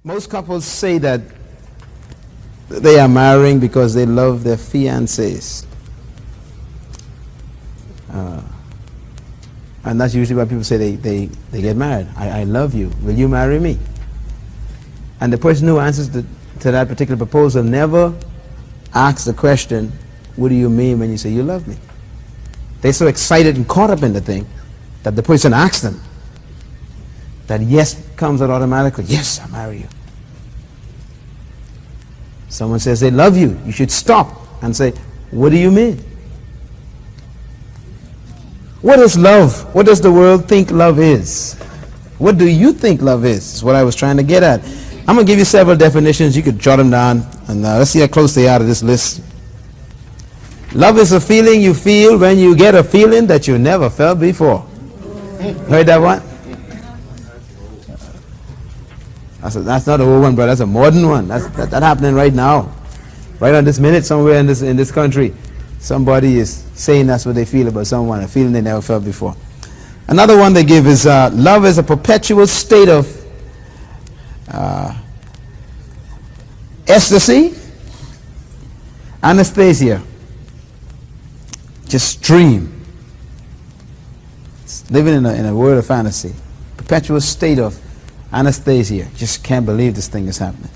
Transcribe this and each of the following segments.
Most couples say that they are marrying because they love their fiancés. And that's usually why people say they get married. I love you. Will you marry me? And the person who answers to that particular proposal never asks the question, what do you mean when you say you love me? They're so excited and caught up in the thing that the person asks them that yes comes out automatically. Yes, I'll marry you. Someone says they love you. You should stop and say, what do you mean? What is love? What does the world think love is? What do you think love is? Is what I was trying to get at. I'm going to give you several definitions. You could jot them down. And let's see how close they are to this list. Love is a feeling you feel when you get a feeling that you never felt before. Heard that one? That's not an old one, but that's a modern one. That's happening right now. Right on this minute, somewhere in this country, somebody is saying that's what they feel about someone, a feeling they never felt before. Another one they give is love is a perpetual state of ecstasy, anesthesia, just dream. It's living in a world of fantasy, perpetual state of anesthesia. Just can't believe this thing is happening.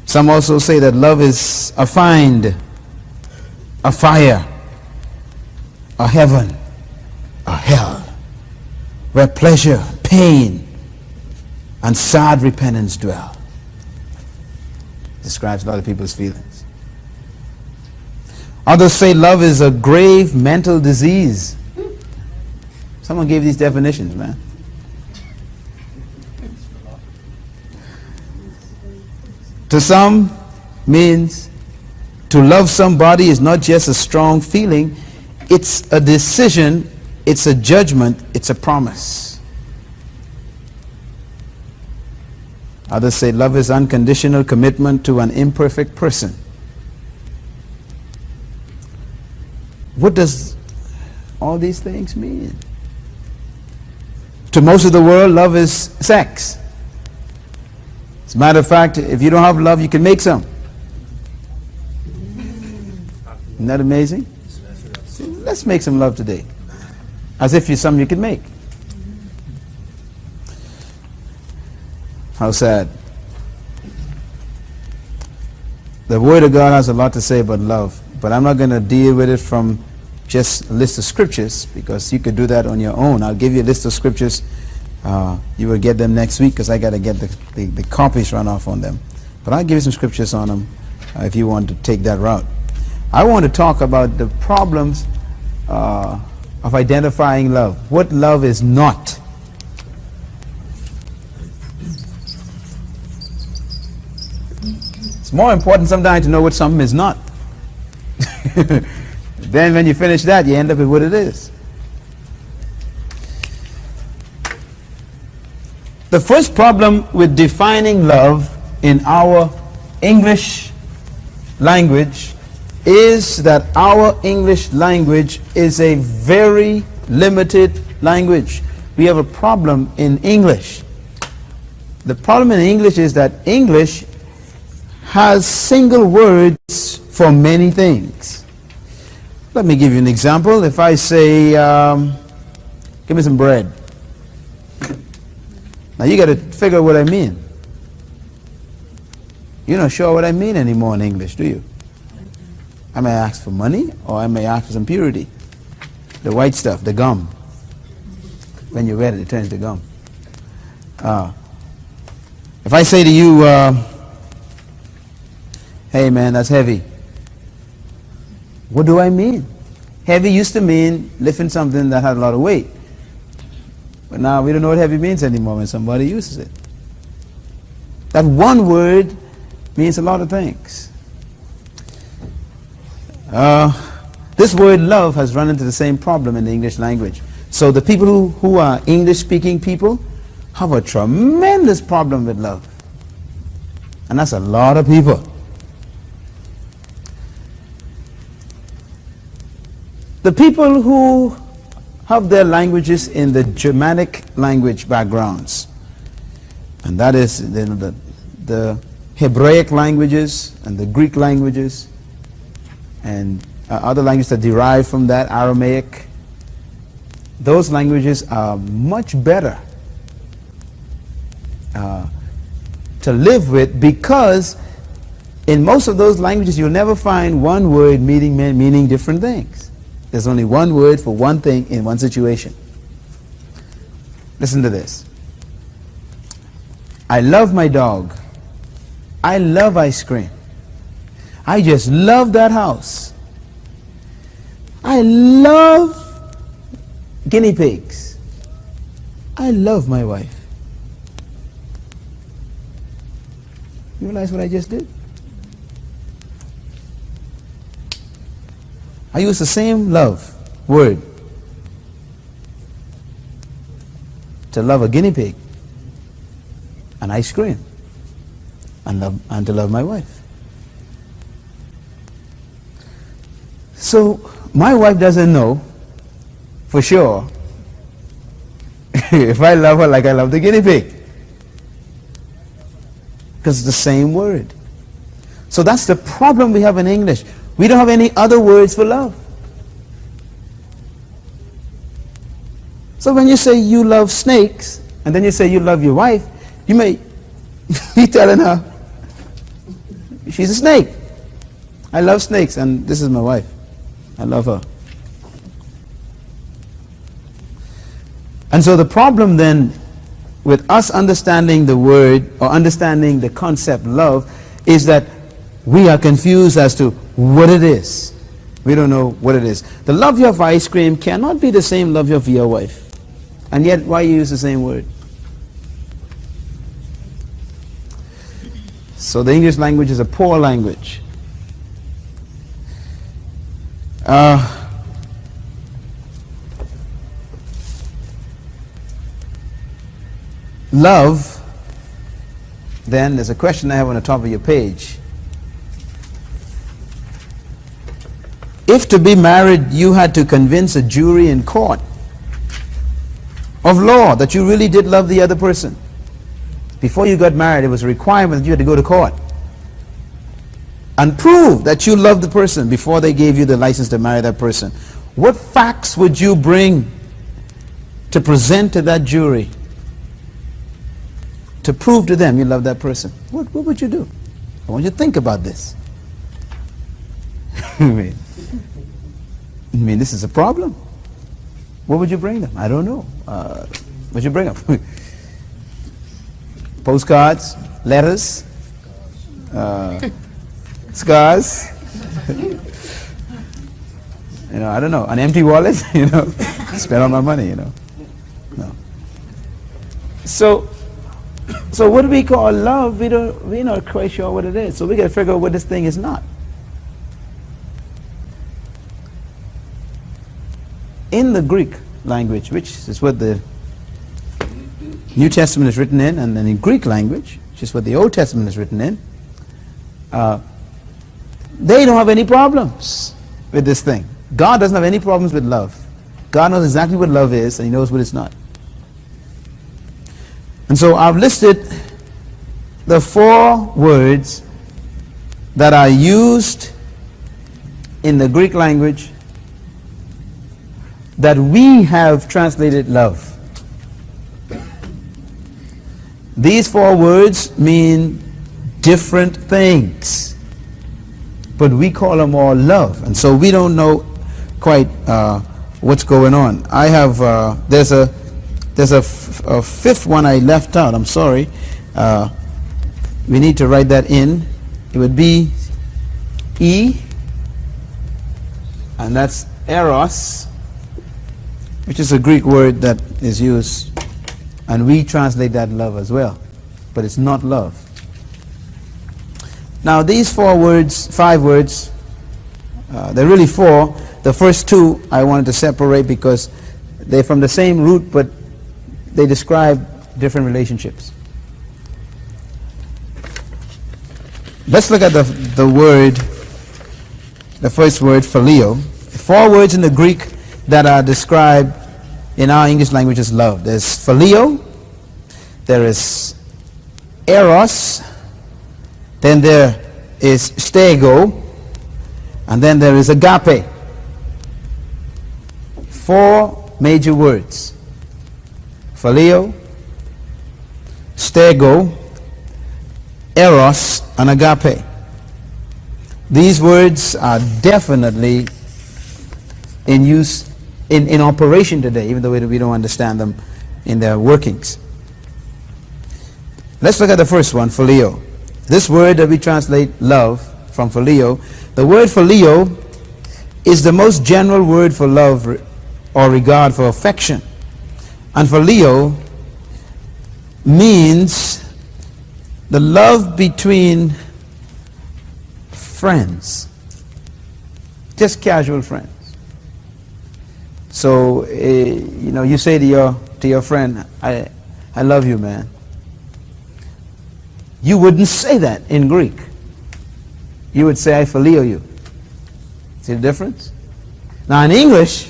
Some also say that love is a find, a fire, a heaven, a hell, where pleasure, pain, and sad repentance dwell. Describes a lot of people's feelings. Others say love is a grave mental disease. Someone gave these definitions, man. To some means to love somebody is not just a strong feeling, it's a decision, it's a judgment, it's a promise. Others say love is unconditional commitment to an imperfect person. What does all these things mean? To most of the world, love is sex. As a matter of fact, if you don't have love, you can make some. Isn't that amazing? Let's make some love today. As if you're something you can make. How sad. The Word of God has a lot to say about love, but I'm not going to deal with it from just a list of scriptures, because you could do that on your own. I'll give you a list of scriptures. You will get them next week, because I got to get the copies run off on them. But I'll give you some scriptures on them if you want to take that route. I want to talk about the problems of identifying love. What love is not. It's more important sometimes to know what something is not. Then when you finish that, you end up with what it is. The first problem with defining love in our English language is that our English language is a very limited language. We have a problem in English. The problem in English is that English has single words for many things. Let me give you an example. If I say, give me some bread. Now you got to figure out what I mean. You're not sure what I mean anymore in English, do you? I may ask for money, or I may ask for some purity. The white stuff, the gum. When you wet it, it turns to gum. If I say to you, hey man, that's heavy. What do I mean? Heavy used to mean lifting something that had a lot of weight. But now we don't know what heavy means anymore when somebody uses it. That one word means a lot of things. This word love has run into the same problem in the English language. So the people who are English-speaking people have a tremendous problem with love. And that's a lot of people. The people who have their languages in the Germanic language backgrounds, And that is the Hebraic languages and the Greek languages and other languages that derive from that, Aramaic. Those languages are much better to live with, because in most of those languages you'll never find one word meaning different things. There's only one word for one thing in one situation. Listen to this. I love my dog. I love ice cream. I just love that house. I love guinea pigs. I love my wife. You realize what I just did? I used the same love word to love a guinea pig and ice cream and to love my wife. So my wife doesn't know for sure if I love her like I love the guinea pig, because it's the same word. So that's the problem we have in English. We don't have any other words for love. So when you say you love snakes, and then you say you love your wife, you may be telling her she's a snake. I love snakes, and this is my wife. I love her. And so the problem then with us understanding the word or understanding the concept love is that we are confused as to what it is. We don't know what it is. The love you have for ice cream cannot be the same love you have for your wife. And yet, why you use the same word? So the English language is a poor language. Love, then, there's a question I have on the top of your page. If to be married you had to convince a jury in court of law that you really did love the other person, before you got married it was a requirement that you had to go to court and prove that you loved the person before they gave you the license to marry that person, what facts would you bring to present to that jury to prove to them you love that person? What would you do? I want you to think about this. I mean, this is a problem. What would you bring them? I don't know. What would you bring them? Postcards, letters, scars. I don't know. An empty wallet. Spend all my money. No. So what do we call love? We're not quite sure what it is. So we got to figure out what this thing is not. In the Greek language, which is what the New Testament is written in, and then in Greek language, which is what the Old Testament is written in, they don't have any problems with this thing. God doesn't have any problems with love. God knows exactly what love is, and He knows what it's not. And so I've listed the 4 words that are used in the Greek language that we have translated love. These 4 words mean different things, but we call them all love, and so we don't know quite what's going on. I have there's a 5th one I left out. I'm sorry. We need to write that in. It would be E, and that's eros, which is a Greek word that is used, and we translate that love as well, but it's not love. Now these 5 words, they're really 4. The first 2 I wanted to separate because they're from the same root, but they describe different relationships. Let's look at the first word, phileo. 4 words in the Greek that are described in our English language as love. There's phileo, there is eros, then there is stego, and then there is agape. 4 major words: phileo, stego, eros, and agape. These words are definitely in use, in operation today, even though we don't understand them in their workings. Let's look at the first one, phileo. This word that we translate love from phileo, the word phileo is the most general word for love or regard, for affection. And phileo means the love between friends, just casual friends. So you say to your friend, I love you, man. You wouldn't say that in Greek. You would say, I phileo you. See the difference? Now in English,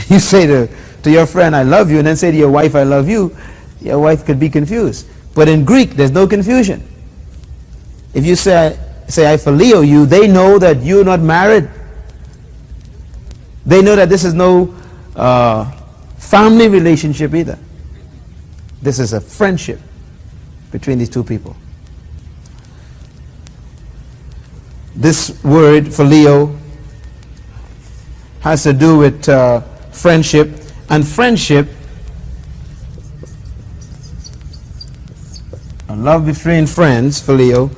you say to your friend, I love you, and then say to your wife, I love you. Your wife could be confused. But in Greek, there's no confusion. If you say I phileo you, they know that you're not married. They know that this is no family relationship either. This is a friendship between these two people. This word phileo has to do with friendship, and friendship, a love between friends, phileo,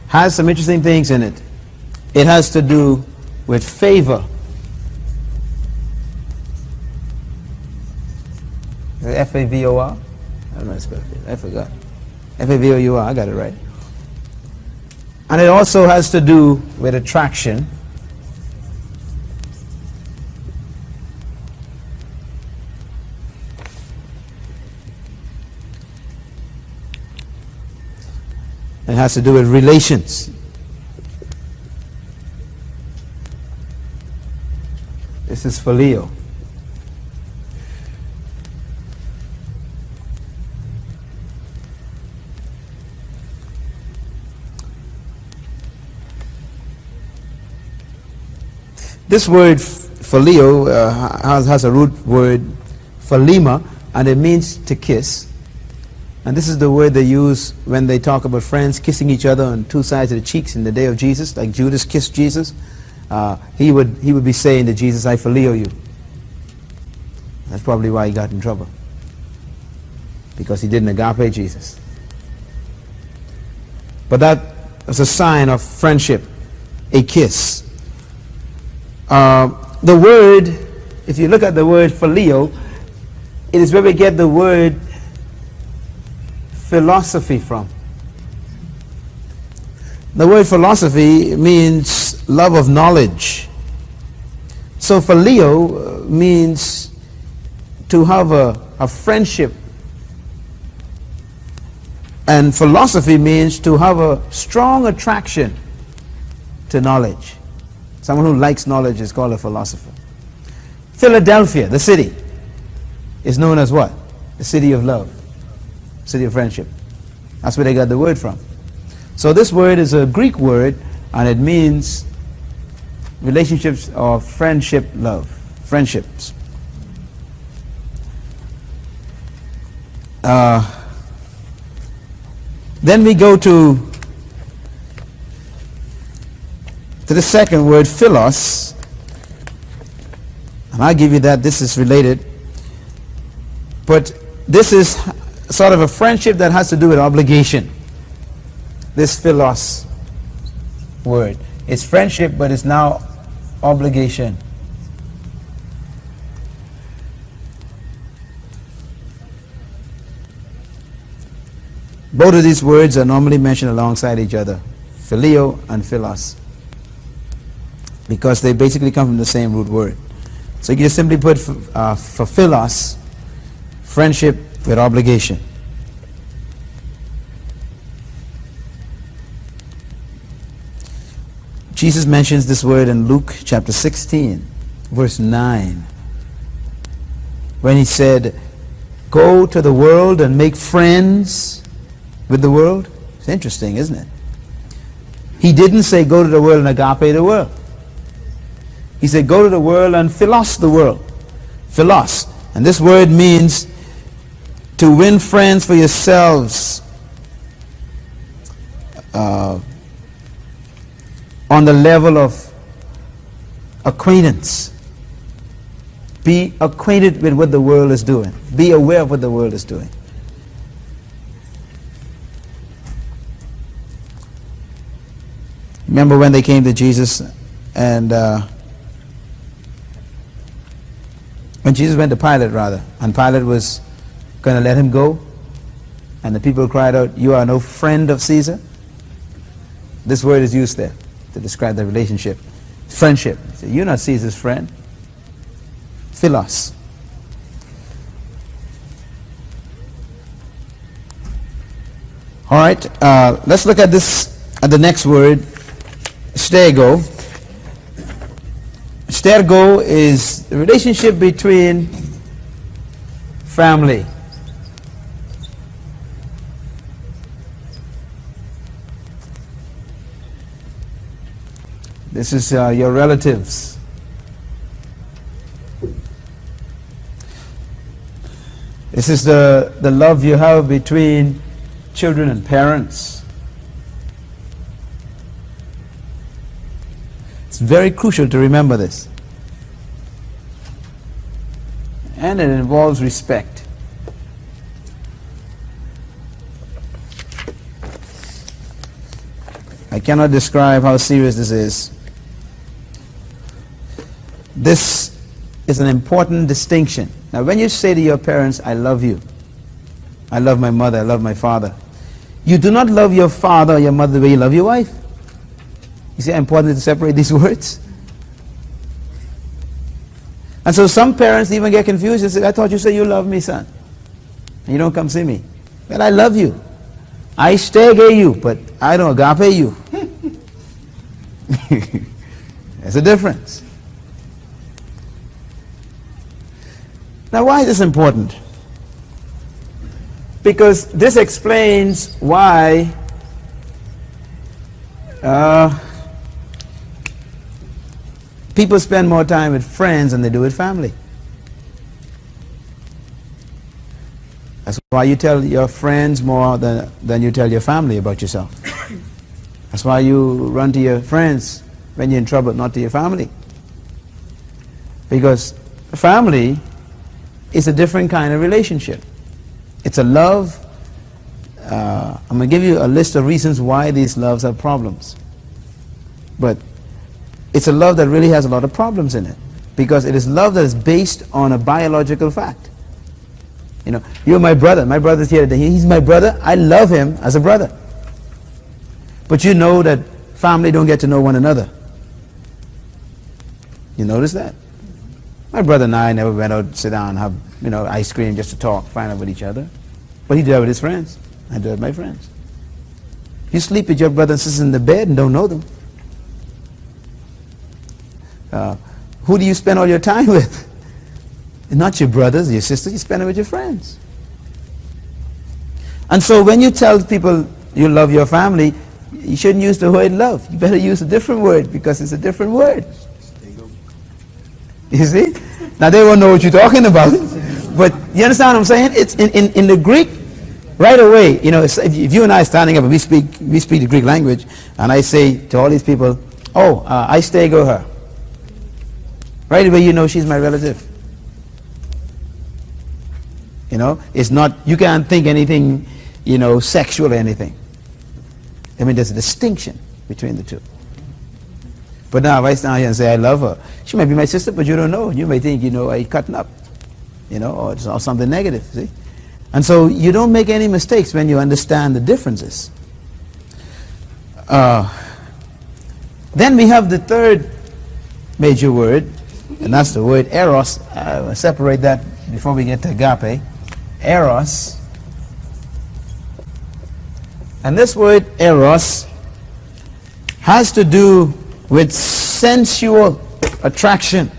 has some interesting things in it. It has to do with favor. F-A-V-O-R? I don't know how to spell it. I forgot. F-A-V-O-U-R, I got it right. And it also has to do with attraction. It has to do with relations. This is phileo. This word phileo has a root word philema, and it means to kiss. And this is the word they use when they talk about friends kissing each other on 2 sides of the cheeks in the day of Jesus, like Judas kissed Jesus. He would be saying to Jesus, I phileo you. That's probably why he got in trouble, because he didn't agape Jesus. But that was a sign of friendship, a kiss. The word, if you look at the word phileo, it is where we get the word philosophy from. The word philosophy means love of knowledge. So phileo means to have a friendship, and philosophy means to have a strong attraction to knowledge. Someone who likes knowledge is called a philosopher. Philadelphia, the city, is known as what? The city of love, city of friendship. That's where they got the word from. So this word is a Greek word, and it means relationships or friendship, love, friendships. Then we go to the second word, philos, and I'll give you that this is related, but this is sort of a friendship that has to do with obligation. This philos word, it's friendship, but it's now obligation. Both of these words are normally mentioned alongside each other, phileo and philos, because they basically come from the same root word. So you just simply put for philos, friendship with obligation. Jesus mentions this word in Luke chapter 16, verse 9, when he said, go to the world and make friends with the world? It's interesting, isn't it? He didn't say go to the world and agape the world. He said go to the world and philos the world. Philos. And this word means to win friends for yourselves on the level of acquaintance. Be acquainted with what the world is doing. Be aware of what the world is doing. Remember when they came to Jesus and when Jesus went to Pilate, rather, and Pilate was going to let him go, and the people cried out, "You are no friend of Caesar." This word is used there to describe the relationship. Friendship. So you're not Caesar's friend. Philos. All right, let's look at this, at the next word, stergo. Stergo is the relationship between family. This is your relatives. This is the love you have between children and parents. It's very crucial to remember this. And it involves respect. I cannot describe how serious this is. This is an important distinction. Now, when you say to your parents, "I love you," "I love my mother," "I love my father," you do not love your father or your mother the way you love your wife. You see how important it is to separate these words? And so some parents even get confused and say, "I thought you said you love me, son. And you don't come see me." Well, I love you. I stege you, but I don't agape you. There's a difference. Now, why is this important? Because this explains why people spend more time with friends than they do with family. That's why you tell your friends more than you tell your family about yourself. That's why you run to your friends when you're in trouble, not to your family. Because family is a different kind of relationship. It's a love. I'm going to give you a list of reasons why these loves have problems. But it's a love that really has a lot of problems in it. Because it is love that is based on a biological fact. You know, you're my brother. My brother's here today. He's my brother. I love him as a brother. But you know that family don't get to know one another. You notice that? My brother and I never went out to sit down and have, ice cream just to talk, find out with each other. But he did that with his friends. I did it with my friends. You sleep with your brother and sister in the bed and don't know them. Who do you spend all your time with? Not your brothers, your sisters, you spend it with your friends. And so when you tell people you love your family, you shouldn't use the word love. You better use a different word because it's a different word. You see? Now they won't know what you're talking about. But you understand what I'm saying? It's in the Greek, right away, if you and I are standing up and we speak the Greek language, and I say to all these people, I stego her. Right away you know she's my relative. It's not, you can't think anything, sexual or anything. I mean, there's a distinction between the two. But now if I stand here and say I love her, she might be my sister, but you don't know. You may think, I cutting up, or something negative, see? And so you don't make any mistakes when you understand the differences. Then we have the third major word, and that's the word eros. I'll separate that before we get to agape. Eros. And this word eros has to do with sensual attraction.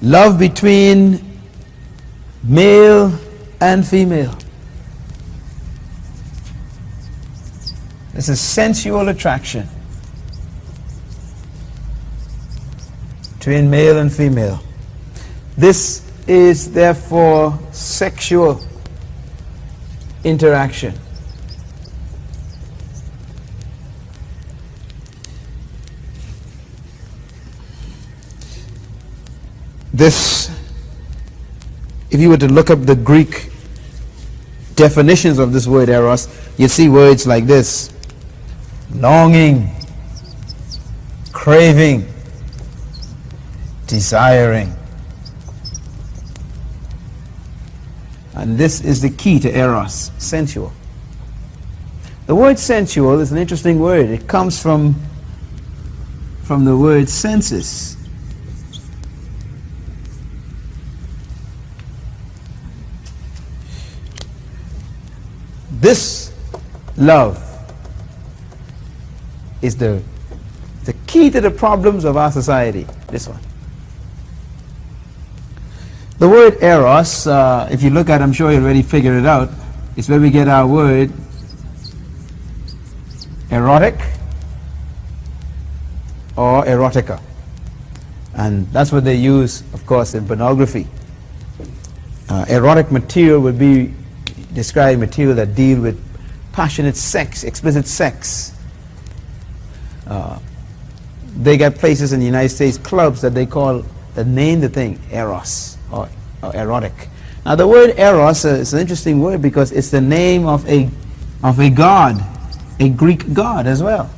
Love between male and female. This is sensual attraction between male and female. This is therefore sexual interaction. This, if you were to look up the Greek definitions of this word eros, you see words like this: longing, craving, desiring. And this is the key to eros, sensual. The word sensual is an interesting word. It comes from the word sensus. This love is the key to the problems of our society, this one. The word eros, if you look at it, I'm sure you already figured it out, it's where we get our word erotic or erotica. And that's what they use, of course, in pornography. Erotic material would be describing material that deal with passionate sex, explicit sex. They got places in the United States, clubs that name the thing eros or erotic. Now the word eros is an interesting word because it's the name of a god, a Greek god as well.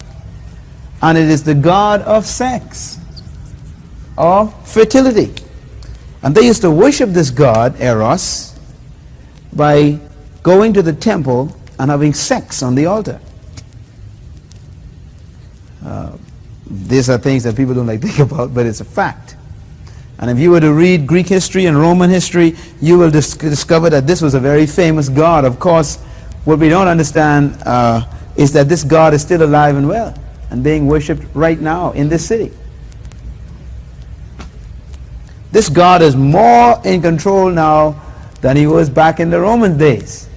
And it is the god of sex or fertility. And they used to worship this god, eros, by going to the temple and having sex on the altar. These are things that people don't like to think about, but it's a fact. And if you were to read Greek history and Roman history, you will discover that this was a very famous god. Of course, what we don't understand is that this god is still alive and well and being worshipped right now in this city. This god is more in control now than he was back in the Roman days.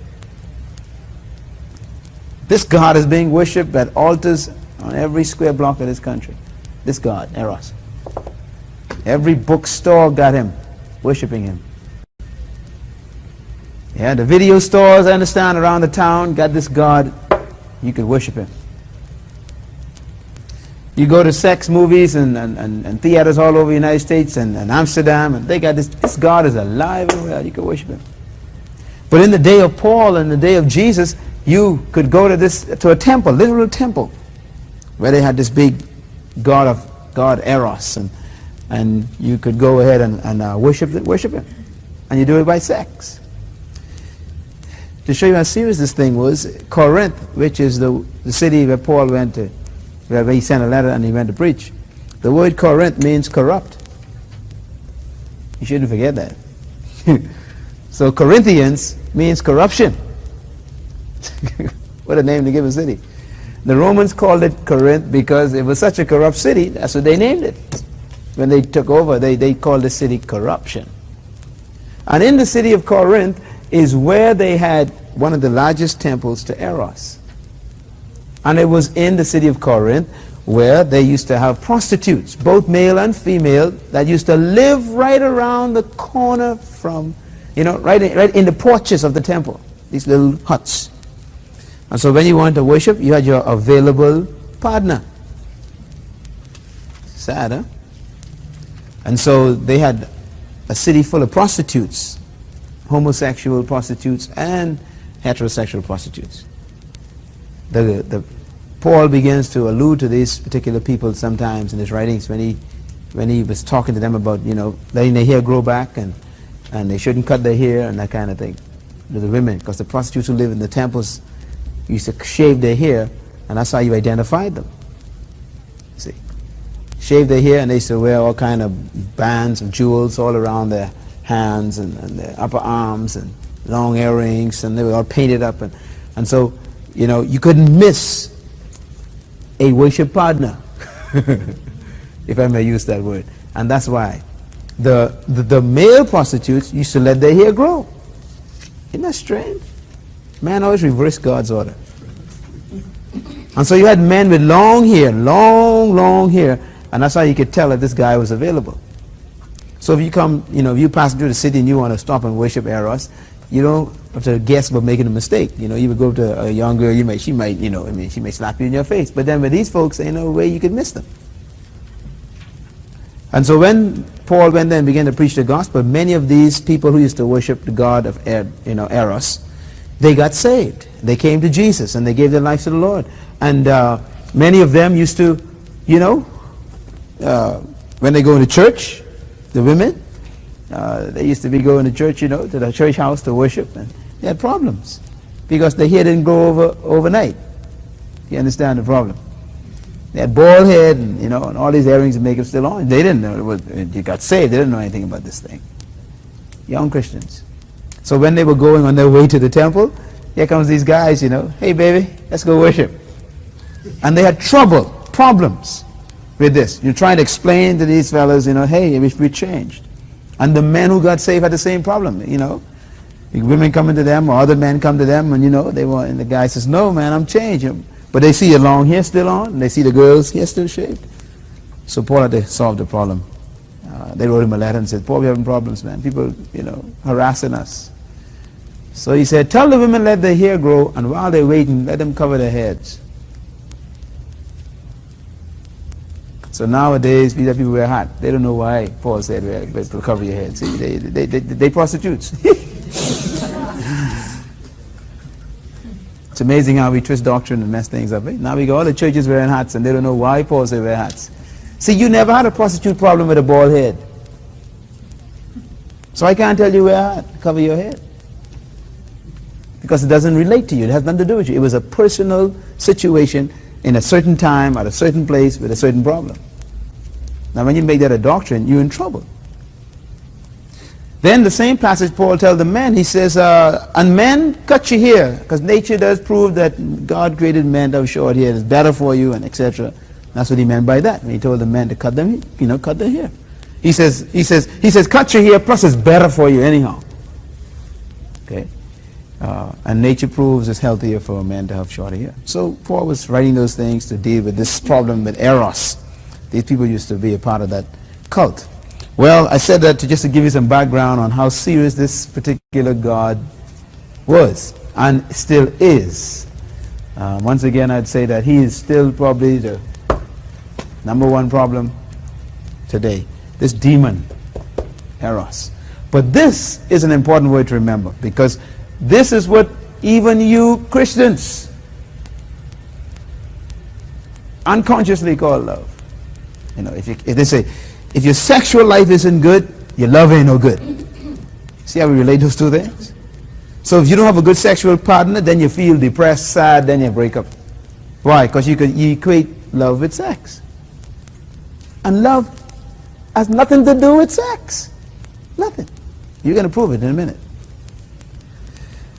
This god is being worshipped at altars on every square block of this country. This god, Eros. Every bookstore got him, worshipping him. Yeah, the video stores, I understand, around the town got this god. You could worship him. You go to sex movies and theaters all over the United States and Amsterdam, and they got this god is alive and well. You could worship him. But in the day of Paul and the day of Jesus, you could go to a temple, literal temple, where they had this big god Eros, and you could go ahead and worship him, and you do it by sex. To show you how serious this thing was, Corinth, which is the city where Paul went to, where he sent a letter and he went to preach. The word Corinth means corrupt. You shouldn't forget that. So Corinthians means corruption. What a name to give a city. The Romans called it Corinth because it was such a corrupt city. That's what they named it. When they took over, they called the city corruption. And in the city of Corinth is where they had one of the largest temples to Eros. And it was in the city of Corinth where they used to have prostitutes, both male and female, that used to live right around the corner from, right in the porches of the temple, these little huts. And so when you wanted to worship, you had your available partner. Sad, huh? And so they had a city full of prostitutes, homosexual prostitutes and heterosexual prostitutes. Paul begins to allude to these particular people sometimes in his writings when he was talking to them about letting their hair grow back and they shouldn't cut their hair and that kind of thing to the women, because the prostitutes who live in the temples used to shave their hair, and that's how you identified them. See, shave their hair, and they used to wear all kind of bands of jewels all around their hands and their upper arms and long earrings, and they were all painted up, and so you couldn't miss a worship partner, if I may use that word. And that's why the male prostitutes used to let their hair grow. Isn't that strange? Man always reversed God's order. And so you had men with long hair, long hair, and that's how you could tell that this guy was available. So if you come, if you pass through the city and you want to stop and worship Eros, you don't have to guess about making a mistake. You would go up to a young girl, she might slap you in your face. But then with these folks, ain't no way you could miss them. And so when Paul went there and began to preach the gospel, many of these people who used to worship the god of Eros, they got saved. They came to Jesus and they gave their lives to the Lord. And many of them used to, when they go into church, the women, they used to be going to church, to the church house to worship, and they had problems because the hair didn't grow overnight. You understand the problem? They had bald head, and all these earrings and makeup still on. They didn't know you got saved. They didn't know anything about this thing. Young Christians. So when they were going on their way to the temple, here comes these guys, hey baby, let's go worship. And they had problems with this. You're trying to explain to these fellas, hey, we changed. And the men who got saved had the same problem, Women come into them or other men come to them and, and the guy says, no man, I'm changed. But they see your long hair still on, and they see the girl's hair still shaved. So Paul had to solve the problem. They wrote him a letter and said, Paul, we're having problems, man. People, harassing us. So he said, tell the women let their hair grow, and while they're waiting, let them cover their heads. So nowadays, people wear hats. They don't know why Paul said, well, to cover your head. See, they prostitutes. It's amazing how we twist doctrine and mess things up. Now we got all the churches wearing hats, and they don't know why Paul said wear hats. See, you never had a prostitute problem with a bald head. So I can't tell you wear a hat, cover your head. Because it doesn't relate to you. It has nothing to do with you. It was a personal situation in a certain time, at a certain place, with a certain problem. Now when you make that a doctrine, you're in trouble. Then the same passage Paul tells the men, he says, and men, cut your hair, because nature does prove that God created men to have short hair. It's better for you, and etc. That's what he meant by that. When he told the men to cut them, cut their hair. He says, cut your hair, plus it's better for you anyhow. Okay? And nature proves it's healthier for a man to have shorter hair. So Paul was writing those things to deal with this problem with Eros. These people used to be a part of that cult. Well, I said that just to give you some background on how serious this particular God was and still is. Once again, I'd say that he is still probably the number one problem today. This demon, Eros. But this is an important word to remember, because this is what even you Christians unconsciously call love. If they say, if your sexual life isn't good, your love ain't no good. See how we relate those two things? So if you don't have a good sexual partner, then you feel depressed, sad, then you break up. Why? Because you equate love with sex. And love has nothing to do with sex. Nothing. You're going to prove it in a minute.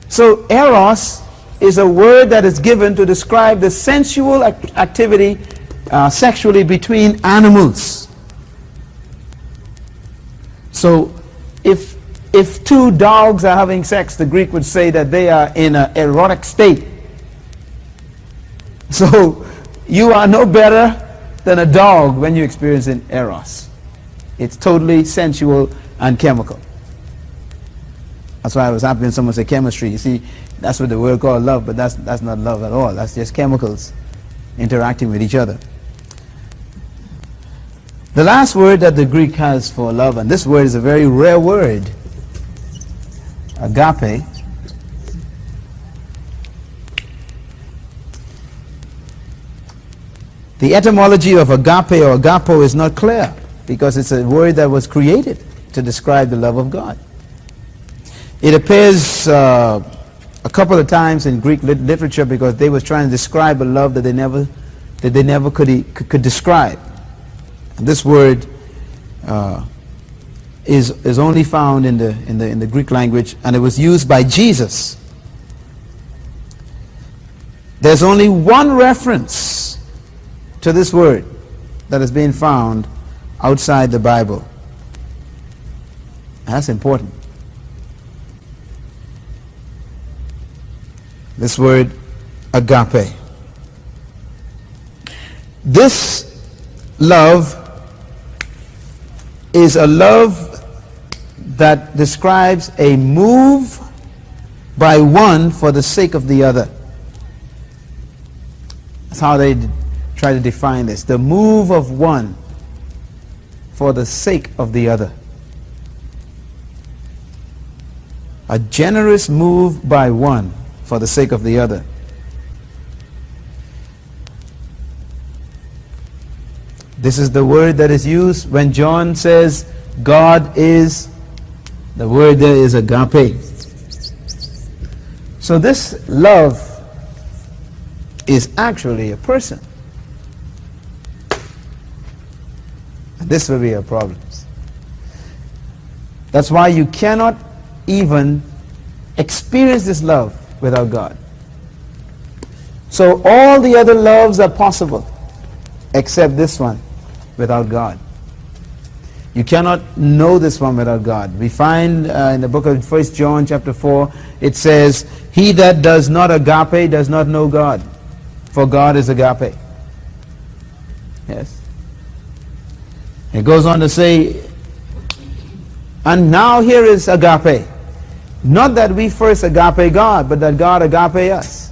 So eros is a word that is given to describe the sensual activity sexually between animals. So if two dogs are having sex, the Greek would say that they are in an erotic state. So you are no better than a dog when you experience an eros. It's totally sensual and chemical. That's why I was happy when someone said chemistry. You see, that's what the word called love, but that's not love at all. That's just chemicals interacting with each other. The last word that the Greek has for love, and this word is a very rare word, agape. The etymology of agape or agapo is not clear, because it's a word that was created to describe the love of God. It appears a couple of times in Greek literature because they was trying to describe a love that they never could describe. And this word is only found in the Greek language, and it was used by Jesus. There's only one reference to this word that has been found outside the Bible. And that's important. This word agape. This love is a love that describes a move by one for the sake of the other. That's how they try to define this. The move of one for the sake of the other. A generous move by one for the sake of the other. This is the word that is used when John says God is, the word there is agape. So this love is actually a person. And this will be a problem. That's why you cannot even experience this love without God. So all the other loves are possible except this one without God. You cannot know this one without God. We find in the book of 1 John chapter 4, it says, he that does not agape does not know God, for God is agape. Yes. It goes on to say, and now here is agape. Not that we first agape God, but that God agape us.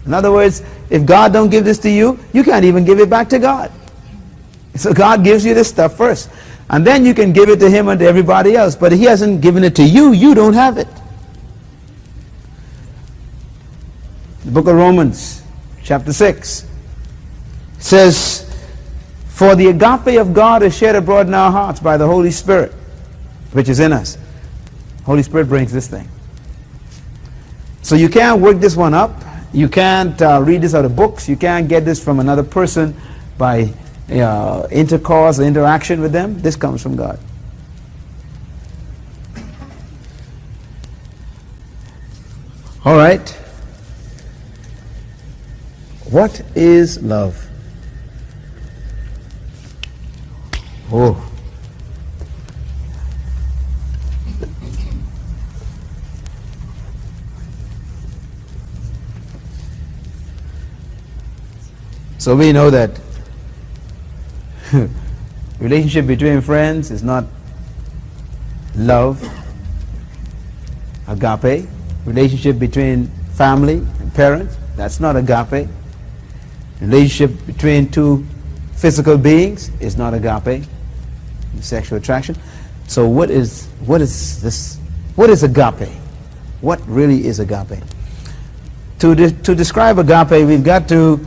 In other words, if God don't give this to you, you can't even give it back to God. So God gives you this stuff first. And then you can give it to him and to everybody else. But he hasn't given it to you, you don't have it. The book of Romans, chapter 6, says, for the agape of God is shed abroad in our hearts by the Holy Spirit, which is in us. Holy Spirit brings this thing. So you can't work this one up. You can't read this out of books. You can't get this from another person by intercourse or interaction with them. This comes from God. All right. What is love? Oh. So we know that relationship between friends is not love, agape. Relationship between family and parents, that's not agape. Relationship between two physical beings is not agape, sexual attraction. So what is this? What is agape? What really is agape? To describe agape, we've got to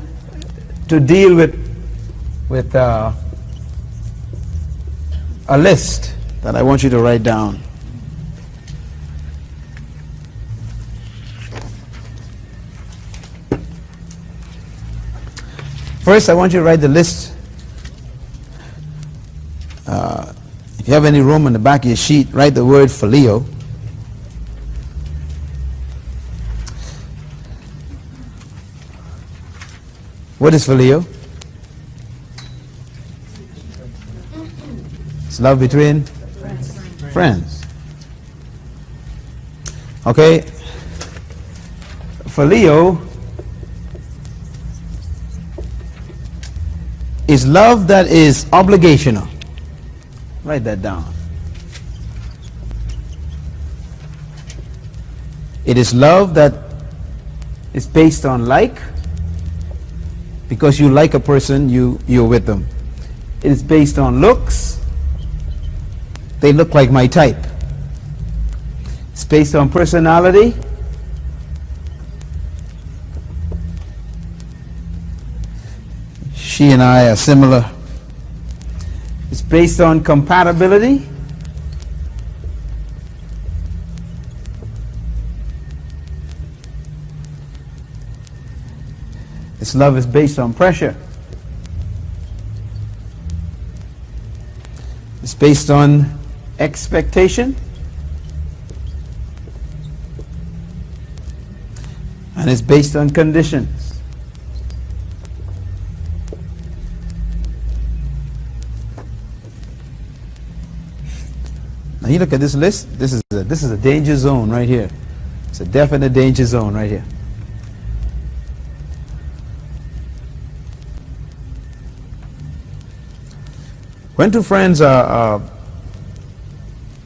deal with a list that I want you to write down. First, I want you to write the list. If you have any room on the back of your sheet, write the word phileo. What is phileo? It's love between friends. Okay. Phileo is love that is obligational. Write that down. It is love that is based on like. Because you like a person, you're with them. It is based on looks. They look like my type. It's based on personality. She and I are similar. It's based on compatibility. This love is based on pressure. It's based on expectation. And it's based on conditions. Now you look at this list, this is a danger zone right here. It's a definite danger zone right here. When two friends are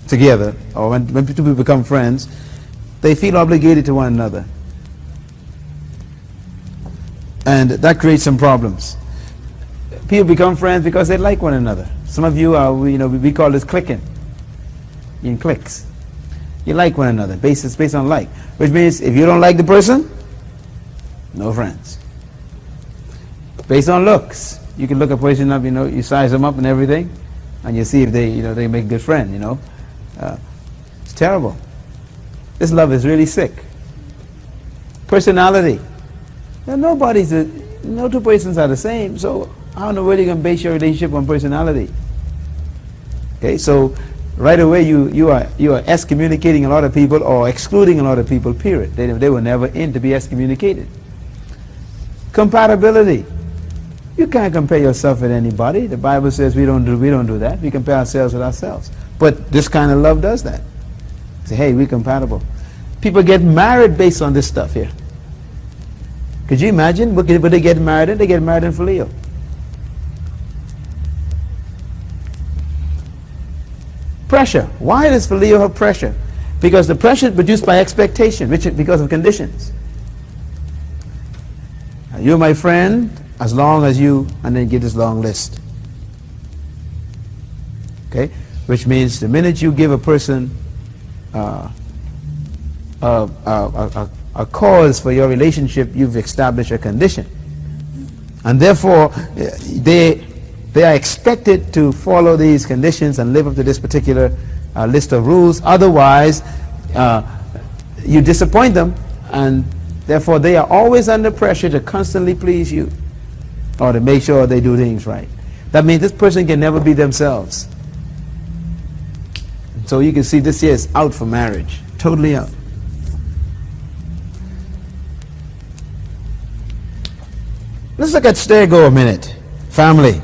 together, or when two people become friends, they feel obligated to one another. And that creates some problems. People become friends because they like one another. Some of you are, we call this clicking. In cliques. You like one another, based on like. Which means if you don't like the person, no friends. Based on looks. You can look a person up, you size them up and everything, and you see if they make a good friend, It's terrible. This love is really sick. Personality. Now, no two persons are the same, so how in the world are you going to base your relationship on personality? Okay, so right away you are excommunicating a lot of people or excluding a lot of people, period. They were never in to be excommunicated. Compatibility. You can't compare yourself with anybody. The Bible says we don't do that. We compare ourselves with ourselves. But this kind of love does that. Say, hey, we're compatible. People get married based on this stuff here. Could you imagine? What they get married in? They get married in phileo. Pressure. Why does phileo have pressure? Because the pressure is produced by expectation, which is because of conditions. You're my friend as long as you, and then give this long list. Okay? Which means the minute you give a person a cause for your relationship, you've established a condition. And therefore, they are expected to follow these conditions and live up to this particular list of rules. Otherwise, you disappoint them, and therefore they are always under pressure to constantly please you or to make sure they do things right. That means this person can never be themselves. So you can see this here is out for marriage. Totally out. Let's look at Stergo a minute. Family.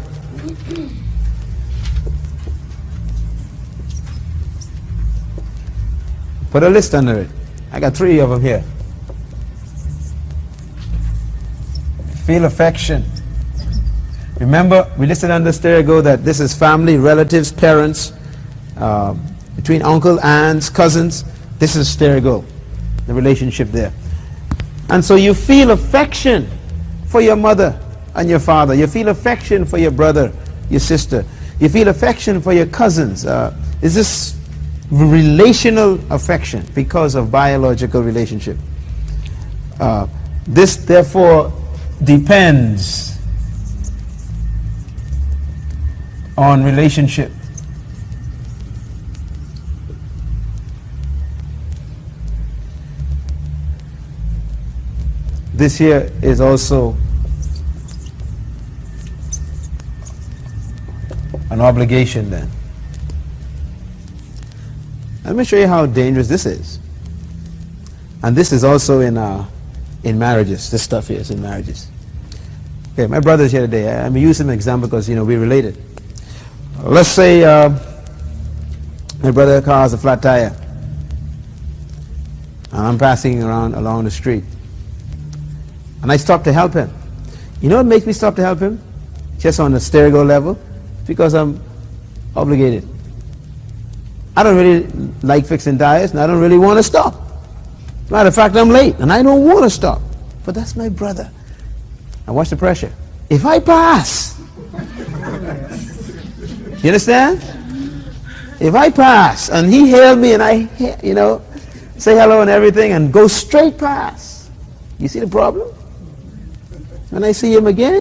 Put a list under it. I got 3 of them here. Feel affection. Remember, we listed under Stergo that this is family, relatives, parents, between uncle, aunts, cousins. This is Stergo, the relationship there. And so you feel affection for your mother and your father. You feel affection for your brother, your sister. You feel affection for your cousins. Is this relational affection because of biological relationship? This therefore depends on relationship. This here is also an obligation then. Let me show you how dangerous this is. And this is also in marriages. This stuff here is in marriages. Okay, my brother's here today. I'm using an example because, we're related. Let's say my brother car has a flat tire. And I'm passing along the street. And I stop to help him. You know what makes me stop to help him? Just on the Stergo level? Because I'm obligated. I don't really like fixing tires, and I don't really want to stop. Matter of fact, I'm late, and I don't want to stop. But that's my brother. And watch the pressure. If I pass, you understand? If I pass, and he hailed me, and I, say hello and everything, and go straight past, you see the problem? When I see him again,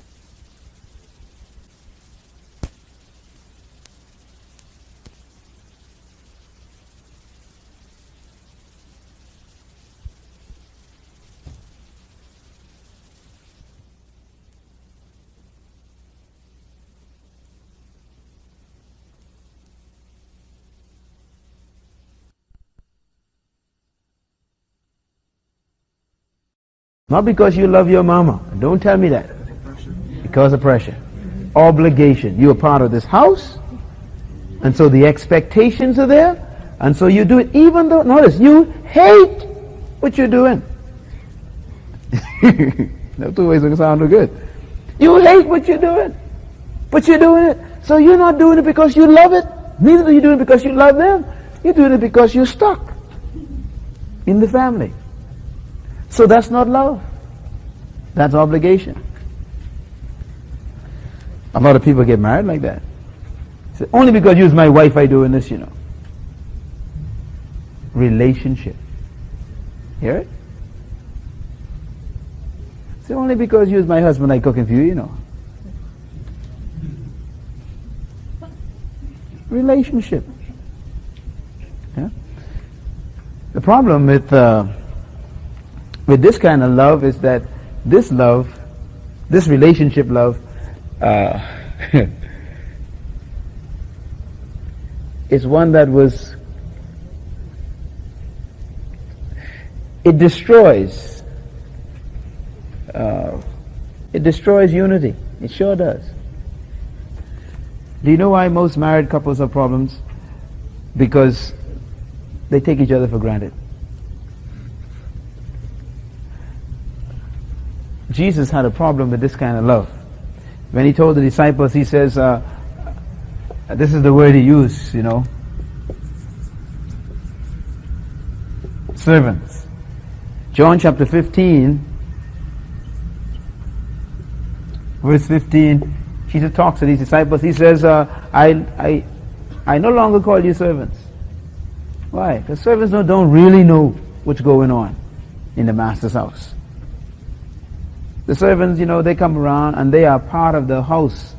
not because you love your mama. Don't tell me that. Because of pressure. Obligation. You're part of this house. And so the expectations are there. And so you do it even though, notice, you hate what you doing? No two ways to sound good. You hate what you're doing, but you're doing it. So you're not doing it because you love it. Neither are you doing it because you love them. You're doing it because you're stuck in the family. So that's not love. That's obligation. A lot of people get married like that. So only because you're my wife I doing this, you know. Relationship. Hear it? So only because you're my husband I cooking for you, you know. Relationship. Yeah? The problem with this kind of love is that this love, this relationship love, is one that was, it destroys unity. It sure does. Do you know why most married couples have problems? Because they take each other for granted. Jesus had a problem with this kind of love. When he told the disciples, he says, this is the word he used, you know, servants. John chapter 15, verse 15, Jesus talks to these disciples. He says, I no longer call you servants. Why? Because servants don't really know what's going on in the master's house. The servants, you know, they come around and they are part of the house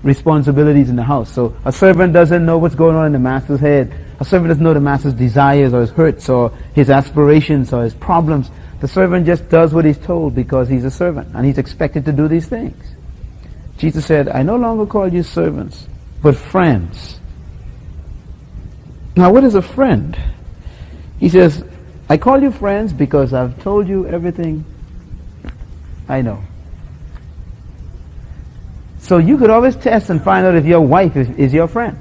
responsibilities in the house. So a servant doesn't know what's going on in the master's head. A servant doesn't know the master's desires or his hurts or his aspirations or his problems. The servant just does what he's told because he's a servant and he's expected to do these things. Jesus said, I no longer call you servants, but friends. Now what is a friend? He says, I call you friends because I've told you everything I know. So you could always test and find out if your wife is your friend.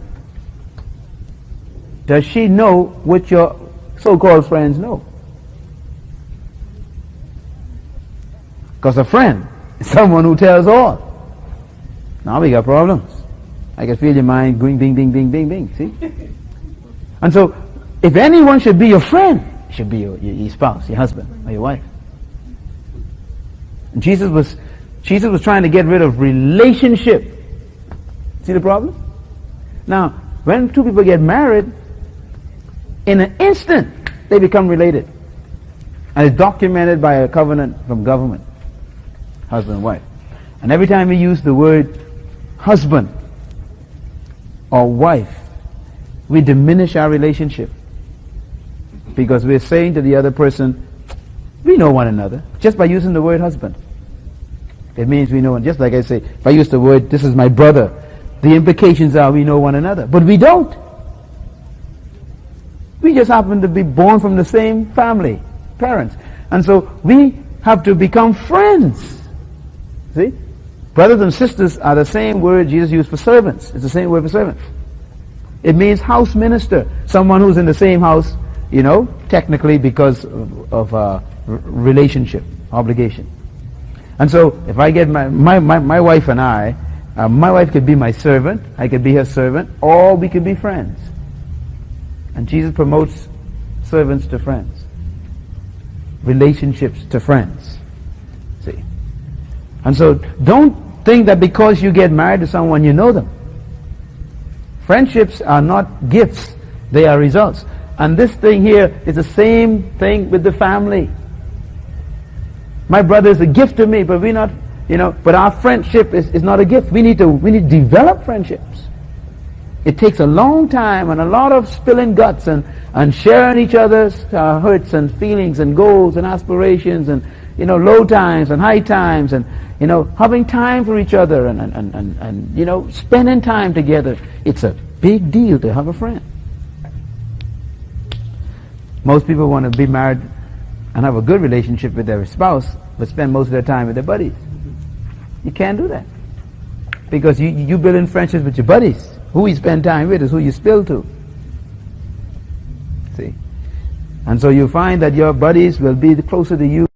Does she know what your so-called friends know? Because a friend is someone who tells all. Now we got problems. I can feel your mind going bing, bing, bing, bing, bing. See? And so, if anyone should be your friend, it should be your spouse, your husband, or your wife. And Jesus was trying to get rid of relationship. See the problem? Now, when two people get married, in an instant, they become related. And it's documented by a covenant from government. Husband and wife. And every time we use the word husband or wife, we diminish our relationship. Because we're saying to the other person, we know one another. Just by using the word husband. It means we know one. Just like I say, if I use the word, this is my brother, the implications are we know one another. But we don't. We just happen to be born from the same family, parents. And so we have to become friends. See? Brothers and sisters are the same word Jesus used for servants. It's the same word for servants. It means house minister. Someone who's in the same house, you know, technically because of relationship, obligation. And so if I get my wife and I, my wife could be my servant, I could be her servant, or we could be friends. And Jesus promotes servants to friends. Relationships to friends. See? And so don't think that because you get married to someone you know them. Friendships are not gifts, they are results. And this thing here is the same thing with the family. My brother is a gift to me, but we're not, you know, but our friendship is not a gift. We need to develop friendships. It takes a long time and a lot of spilling guts and sharing each other's hurts and feelings and goals and aspirations and, you know, low times and high times and, you know, having time for each other and you know, spending time together. It's a big deal to have a friend. Most people want to be married and have a good relationship with their spouse, but spend most of their time with their buddies. You can't do that. Because you build in friendships with your buddies. Who you spend time with is who you spill to. See? And so you find that your buddies will be closer to you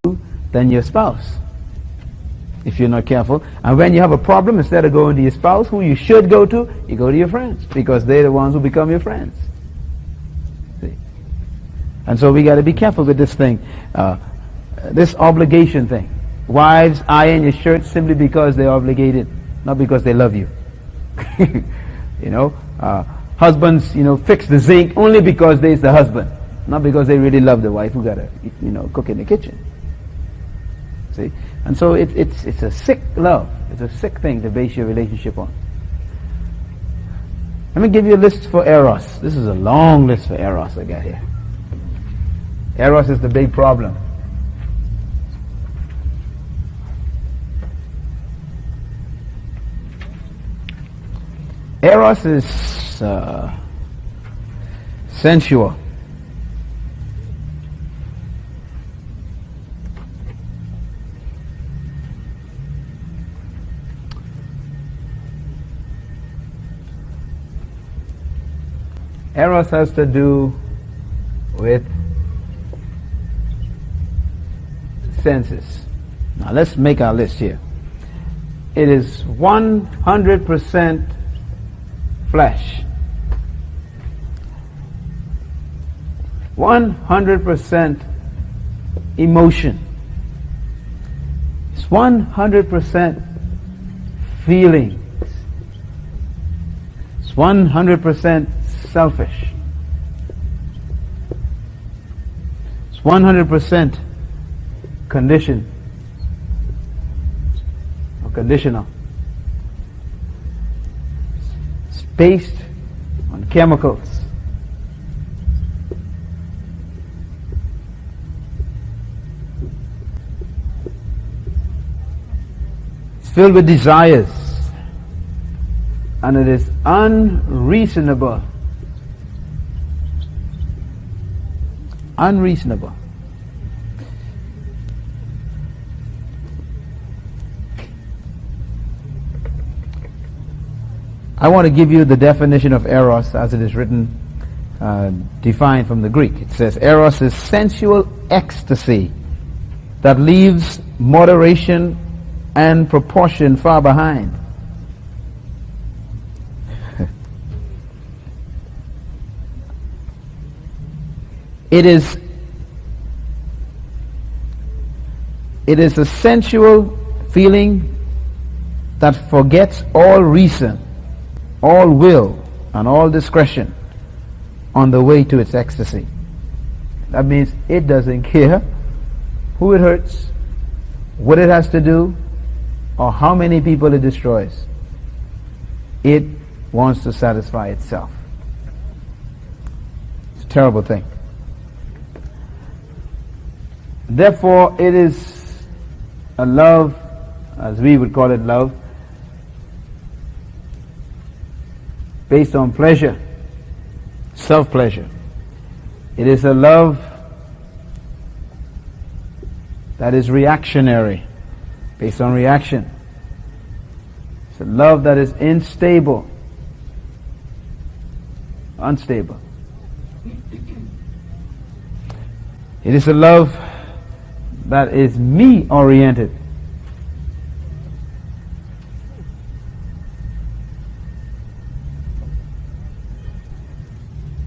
than your spouse, if you're not careful. And when you have a problem, instead of going to your spouse, who you should go to, you go to your friends, because they're the ones who become your friends. See? And so we got to be careful with this thing, this obligation thing. Wives iron your shirts simply because they're obligated, not because they love you. You know, husbands, fix the zinc only because they're the husband, not because they really love the wife who got to, cook in the kitchen. See? And so it's a sick love. It's a sick thing to base your relationship on. Let me give you a list for Eros. This is a long list for Eros I got here. Eros is the big problem. Eros is sensual. Eros has to do with senses. Now let's make our list here. It is 100% flesh, 100% emotion, it's 100% feelings, it's 100% selfish, it's 100% condition or conditional. It's based on chemicals. It's filled with desires, and it is unreasonable. Unreasonable. I want to give you the definition of eros as it is written, defined from the Greek. It says, eros is sensual ecstasy that leaves moderation and proportion far behind. It is a sensual feeling that forgets all reason, all will, and all discretion on the way to its ecstasy. That means it doesn't care who it hurts, what it has to do, or how many people it destroys. It wants to satisfy itself. It's a terrible thing. Therefore, it is a love, as we would call it love, based on pleasure, self-pleasure. It is a love that is reactionary, based on reaction. It's a love that is unstable. It is a love that is me-oriented.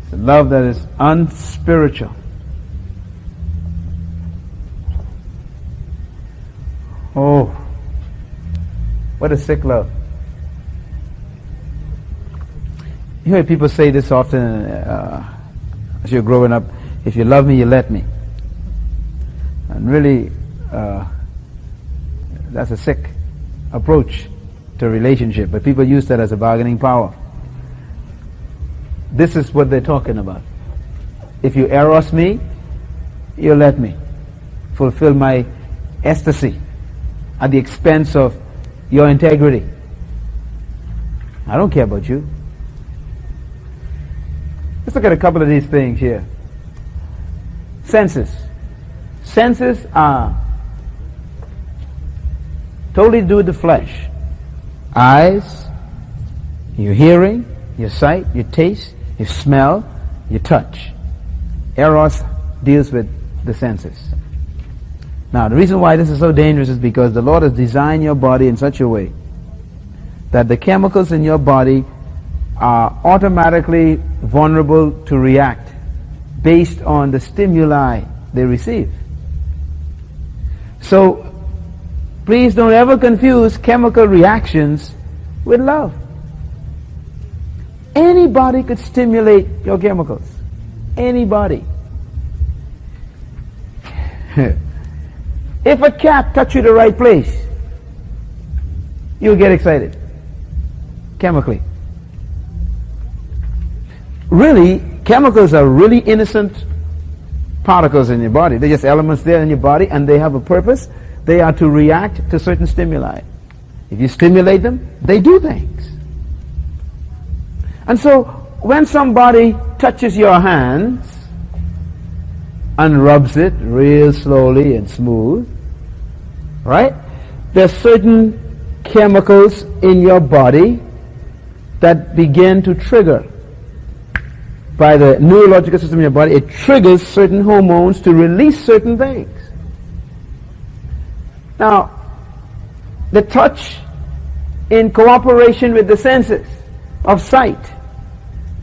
It's a love that is unspiritual. Oh, what a sick love. You hear people say this often as you're growing up, if you love me, you let me. And really, that's a sick approach to a relationship, but people use that as a bargaining power. This is what they're talking about. If you eros me, you let me fulfill my ecstasy at the expense of your integrity. I don't care about you. Let's look at a couple of these things here. Senses. Senses are totally to do with the flesh. Eyes, your hearing, your sight, your taste, your smell, your touch. Eros deals with the senses. Now, the reason why this is so dangerous is because the Lord has designed your body in such a way that the chemicals in your body are automatically vulnerable to react based on the stimuli they receive. So, please don't ever confuse chemical reactions with love. Anybody could stimulate your chemicals. Anybody. If a cat touches you the right place, you'll get excited. Chemically. Really, chemicals are really innocent particles in your body. They're just elements there in your body, and they have a purpose. They are to react to certain stimuli. If you stimulate them, they do things. And so, when somebody touches your hands and rubs it real slowly and smooth, right? There's certain chemicals in your body that begin to trigger. By the neurological system in your body, it triggers certain hormones to release certain things. Now, the touch in cooperation with the senses of sight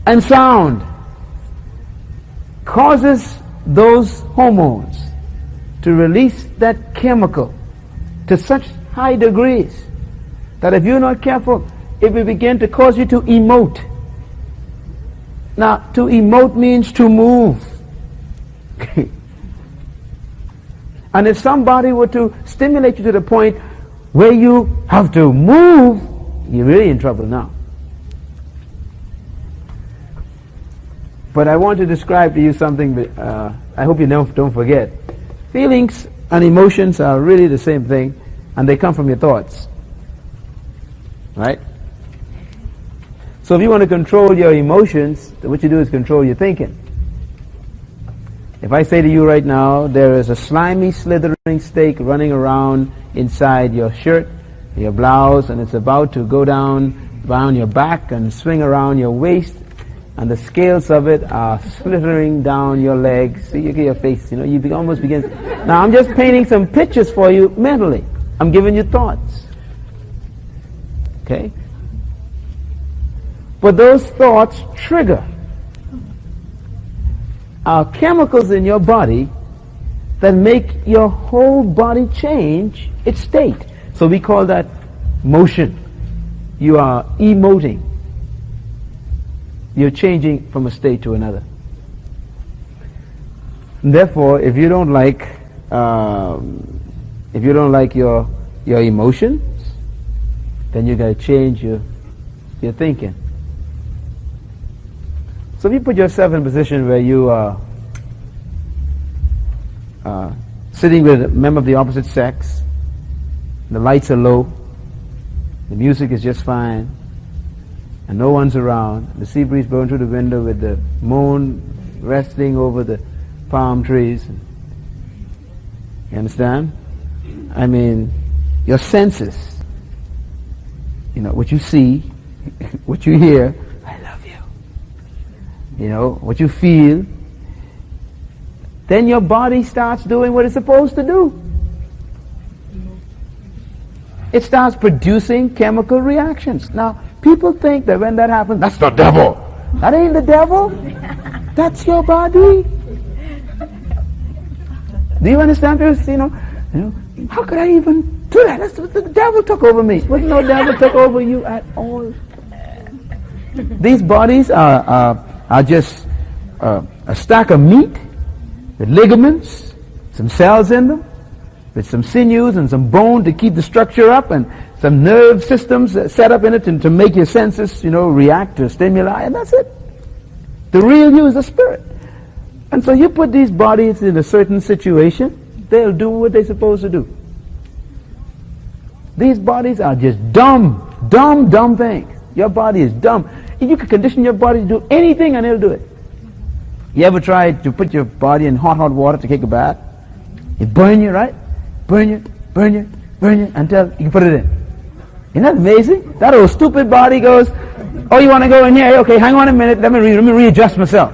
and sound causes those hormones to release that chemical to such high degrees that if you're not careful, it will begin to cause you to emote. Now, to emote means to move. And if somebody were to stimulate you to the point where you have to move, you're really in trouble now. But I want to describe to you something that I hope you don't forget. Feelings and emotions are really the same thing, and they come from your thoughts. Right? So if you want to control your emotions, what you do is control your thinking. If I say to you right now, there is a slimy, slithering snake running around inside your shirt, your blouse, and it's about to go down your back and swing around your waist, and the scales of it are slithering down your legs. See, you get your face, you almost begin. Now, I'm just painting some pictures for you mentally. I'm giving you thoughts. Okay? But those thoughts trigger chemicals in your body that make your whole body change its state. So we call that motion. You are emoting. You're changing from a state to another. And therefore, if you don't like your emotions, then you got to change your thinking. So if you put yourself in a position where you are sitting with a member of the opposite sex, the lights are low, the music is just fine, and no one's around, the sea breeze blowing through the window with the moon resting over the palm trees. You understand? I mean, your senses, what you see, what you hear, I love you, what you feel, then your body starts doing what it's supposed to do. It starts producing chemical reactions. Now, people think that when that happens, that's the devil. That ain't the devil. That's your body. Do you understand this? How could I even do that? That's what the devil took over me. Wasn't no devil took over you at all. These bodies are just a stack of meat with ligaments, some cells in them, with some sinews and some bone to keep the structure up, and some nerve systems set up in it to make your senses, react to stimuli, and that's it. The real you is the spirit. And so you put these bodies in a certain situation, they'll do what they're supposed to do. These bodies are just dumb things. Your body is dumb. You can condition your body to do anything and it'll do it. You ever tried to put your body in hot water to take a bath? It burn you, right? Burn you until you can put it in. Isn't that amazing? That old stupid body goes, oh, you want to go in here? Okay, hang on a minute. Let me readjust myself.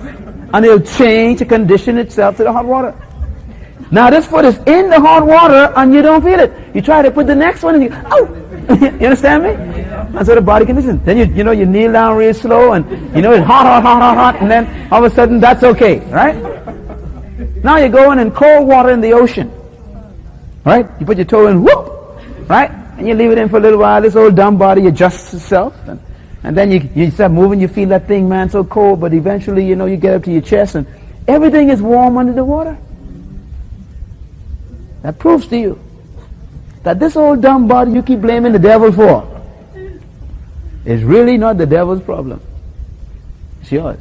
and it'll change to condition itself to the hot water. Now this foot is in the hot water and you don't feel it. You try to put the next one and you, oh! You understand me? That's what the body condition. Then you kneel down real slow and it's hot, and then all of a sudden that's okay, right? Now you're going in cold water in the ocean, right? You put your toe in, whoop, right? And you leave it in for a little while. This old dumb body adjusts itself, and then you start moving. You feel that thing, man, so cold, but eventually, you get up to your chest and everything is warm under the water. That proves to you that this old dumb body you keep blaming the devil for is really not the devil's problem. It's yours.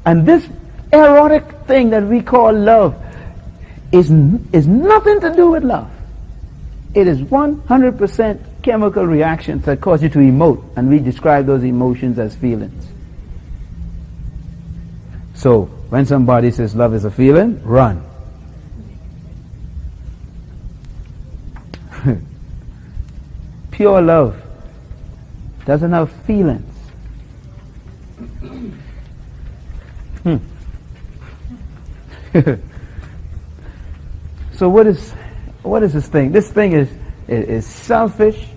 And this erotic thing that we call love is nothing to do with love. It is 100% chemical reactions that cause you to emote, and we describe those emotions as feelings. So when somebody says love is a feeling, run. Pure love doesn't have feelings. So what is this thing? This thing is selfish.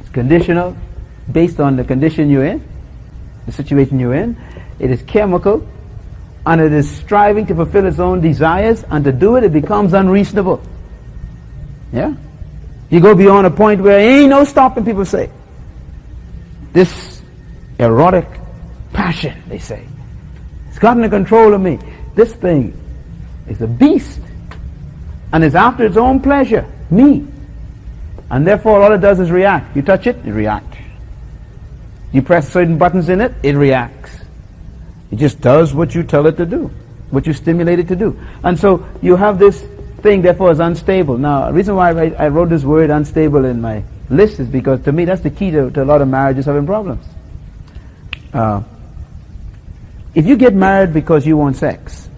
It's conditional, based on the condition you're in, the situation you're in. It is chemical, and it is striving to fulfill its own desires, and to do it, it becomes unreasonable. Yeah? You go beyond a point where ain't no stopping, people say. This erotic passion, they say, it's gotten the control of me. This thing is a beast, and it's after its own pleasure, me. And therefore all it does is react. You touch it, it reacts. You press certain buttons in it, it reacts. It just does what you tell it to do, what you stimulate it to do. And so you have this thing, therefore, is unstable. Now, the reason why I wrote this word unstable in my list is because to me that's the key to a lot of marriages having problems. If you get married because you want sex,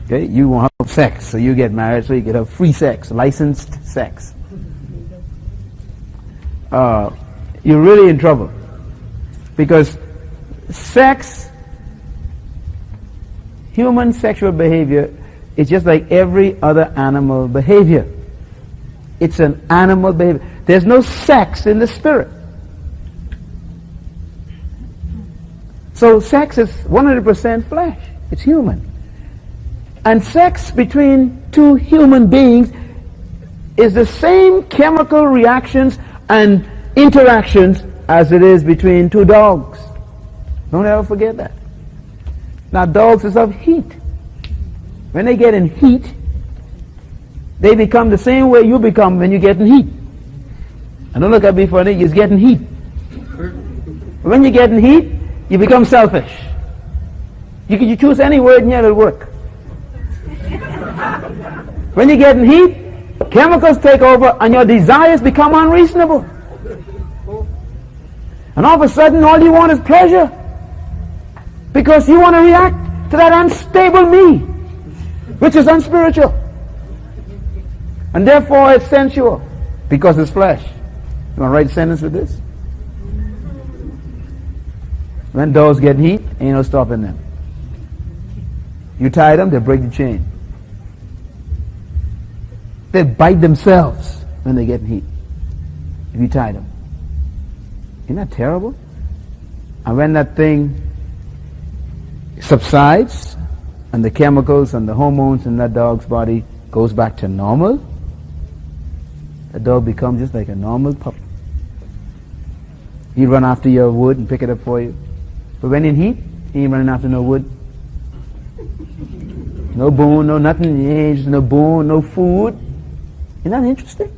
okay, you want to have sex, so you get married so you can have free sex, licensed sex. You're really in trouble, because sex, human sexual behavior, is just like every other animal behavior. It's an animal behavior. There's no sex in the spirit. So sex is 100% flesh. It's human. And sex between two human beings is the same chemical reactions and interactions as it is between two dogs. Don't ever forget that. Now, dogs is of heat. When they get in heat, they become the same way you become when you get in heat. And don't look at me funny, you're getting heat. When you get in heat, you become selfish. You choose any word and yet it'll work. When you get in heat, chemicals take over and your desires become unreasonable. And all of a sudden, all you want is pleasure, because you want to react to that unstable me, which is unspiritual. And therefore it's sensual, because it's flesh. You want to write a sentence with this? When dogs get heat, ain't no stopping them. You tie them, they break the chain. They bite themselves when they get in heat, if you tie them. Isn't that terrible? And when that thing subsides, and the chemicals and the hormones in that dog's body goes back to normal, the dog becomes just like a normal pup. He run after your wood and pick it up for you. But when in heat, he ain't running after no wood. No bone, no nothing. He ain't just no bone, no food. Isn't that interesting?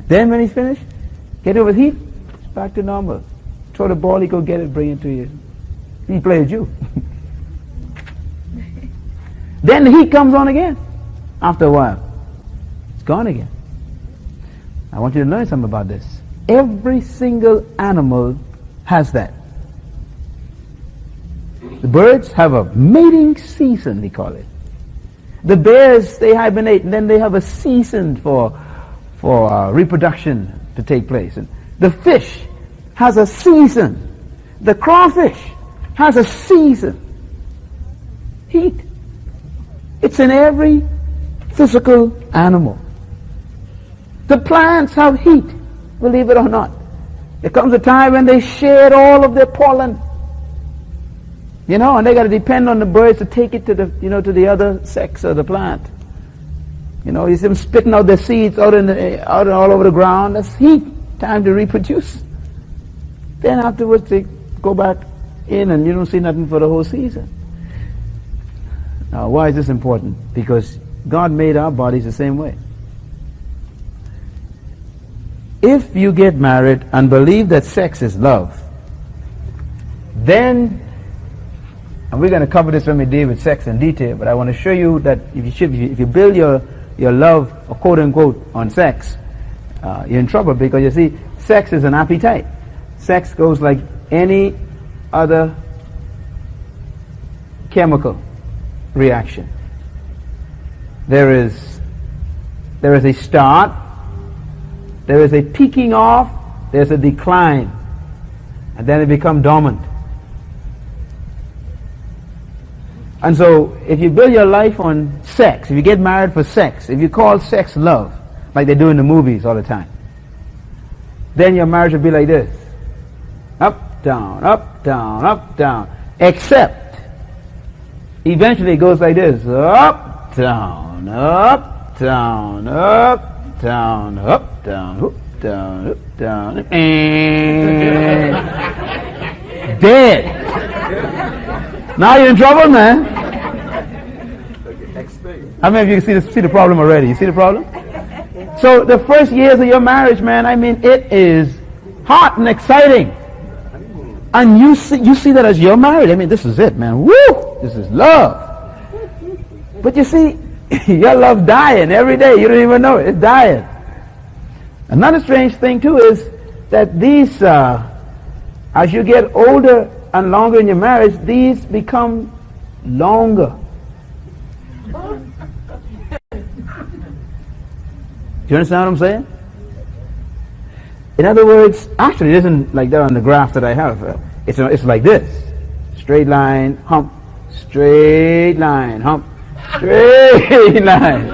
Then when he's finished, get over heat, it's back to normal. Throw the ball, he go get it, bring it to you. He plays you. Then the heat comes on again. After a while, it's gone again. I want you to learn something about this. Every single animal has that. The birds have a mating season, they call it. The bears, they hibernate, and then they have a season for reproduction to take place. And the fish has a season. The crawfish has a season. Heat. It's in every physical animal. The plants have heat, believe it or not. There comes a time when they shed all of their pollen. You know, and they got to depend on the birds to take it to the, to the other sex of the plant. You know, you see them spitting out their seeds out all over the ground. That's heat. Time to reproduce. Then afterwards they go back in and you don't see nothing for the whole season. Now, why is this important? Because God made our bodies the same way. If you get married and believe that sex is love, then, and we're going to cover this when we deal with sex in detail, but I want to show you that if you build your love, or quote unquote, on sex, you're in trouble, because you see, sex is an appetite. Sex goes like any other chemical reaction. There is a start, there is a peaking off, there's a decline, and then it becomes dormant. And so, if you build your life on sex, if you get married for sex, if you call sex love, like they do in the movies all the time, then your marriage will be like this. Up, down, up, down, up, down. Except, eventually it goes like this. Up, down, up, down, up, down, up, down, up, down, up, down, and dead. Now you're in trouble, man. How many of you see the problem already? You see the problem? So the first years of your marriage, man, I mean, it is hot and exciting. And you see that as you're married. I mean, this is it, man. Woo! This is love. But you see, your love's dying every day. You don't even know it. It's dying. Another strange thing, too, is that these, as you get older and longer in your marriage, these become longer. Do you understand what I'm saying? In other words, actually it isn't like that on the graph that I have. It's like this. Straight line, hump, straight line, hump, straight line.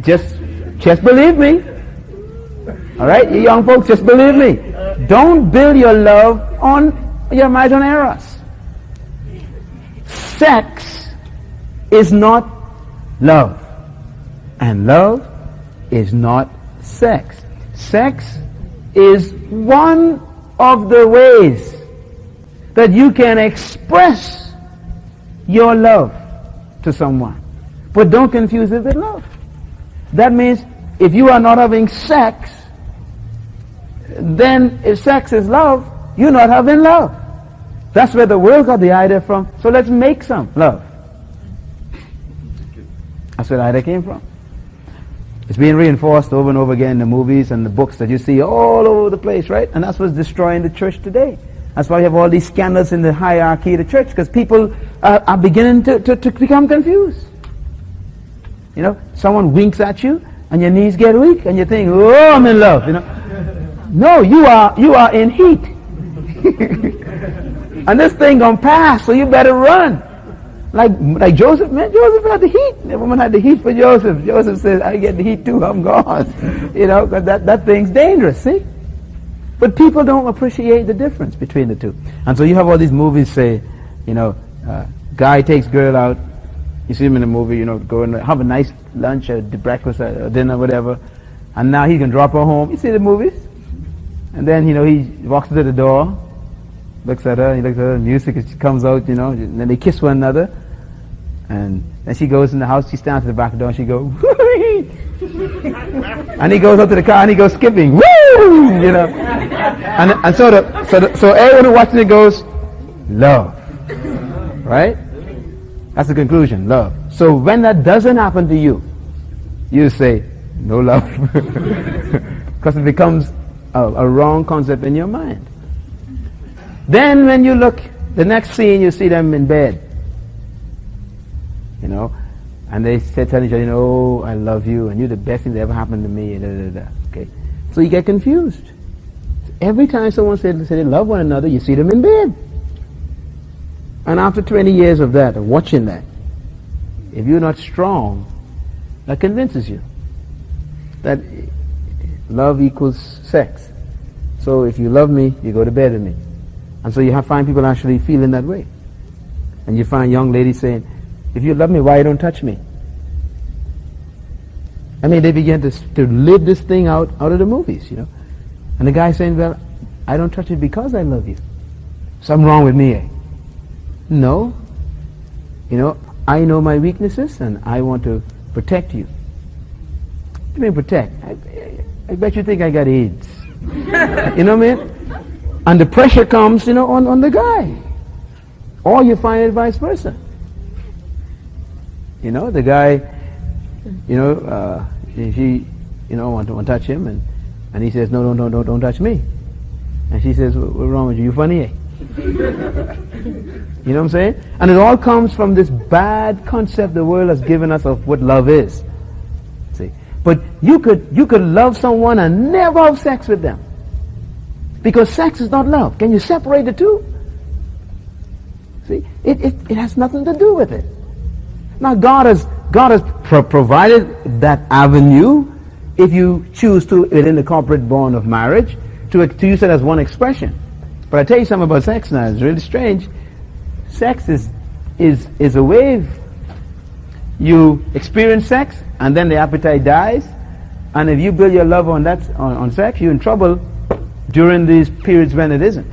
Just believe me. Alright, you young folks, just believe me. Don't build your love on your marriage on eros. Sex is not love. And love is not sex. Sex is one of the ways that you can express your love to someone. But don't confuse it with love. That means if you are not having sex, then if sex is love, you're not having love. That's where the world got the idea from. So let's make some love. That's where the idea came from. It's being reinforced over and over again in the movies and the books that you see all over the place, right? And that's what's destroying the church today. That's why you have all these scandals in the hierarchy of the church, because people are beginning to become confused. You know, someone winks at you and your knees get weak and you think, oh, I'm in love, you know. No, you are in heat. And this thing gonna pass, so you better run. Like Joseph, man, Joseph had the heat. The woman had the heat for Joseph. Joseph says, I get the heat too, I'm gone. You know, because that thing's dangerous, see? But people don't appreciate the difference between the two. And so you have all these movies say, you know, guy takes girl out. You see him in the movie, you know, go and have a nice lunch or breakfast or dinner, whatever. And now he can drop her home. You see the movies? And then, you know, he walks to the door, looks at her, he looks at her, music comes out, you know, and then they kiss one another. And then she goes in the house, she stands at the back door and she goes, whoo! And he goes up to the car and he goes skipping, woo! You know. And so everyone who watching it goes, love. Right? That's the conclusion, love. So when that doesn't happen to you, you say, no love. Because it becomes a wrong concept in your mind. Then when you look, the next scene, you see them in bed. You know, and they say, tell each other, you know, oh, I love you, and you're the best thing that ever happened to me, da, da, da. Okay, so you get confused. every time someone says they love one another, you see them in bed. And after 20 years of that, of watching that, if you're not strong, that convinces you that love equals sex. So if you love me, you go to bed with me. And so you find people actually feeling that way. And you find young ladies saying, if you love me, why you don't touch me? I mean, they begin to live this thing out of the movies, you know. And the guy saying, well, I don't touch you because I love you. Something wrong with me, eh? No. You know, I know my weaknesses and I want to protect you. What do you mean protect? I bet you think I got AIDS. You know what I mean? And the pressure comes, you know, on the guy. Or you find it vice versa. You know, the guy, you know, she, you know, want to touch him, and he says, no, don't touch me. And she says, what's wrong with you? You funny, eh? You know what I'm saying? And it all comes from this bad concept the world has given us of what love is. See? But you could love someone and never have sex with them. Because sex is not love. Can you separate the two? See? It has nothing to do with it. Now God has provided that avenue, if you choose to, within the corporate bond of marriage, to use it as one expression. But I tell you something about sex now, it's really strange. Sex is a wave. You experience sex, and then the appetite dies, and if you build your love on sex, you're in trouble during these periods when it isn't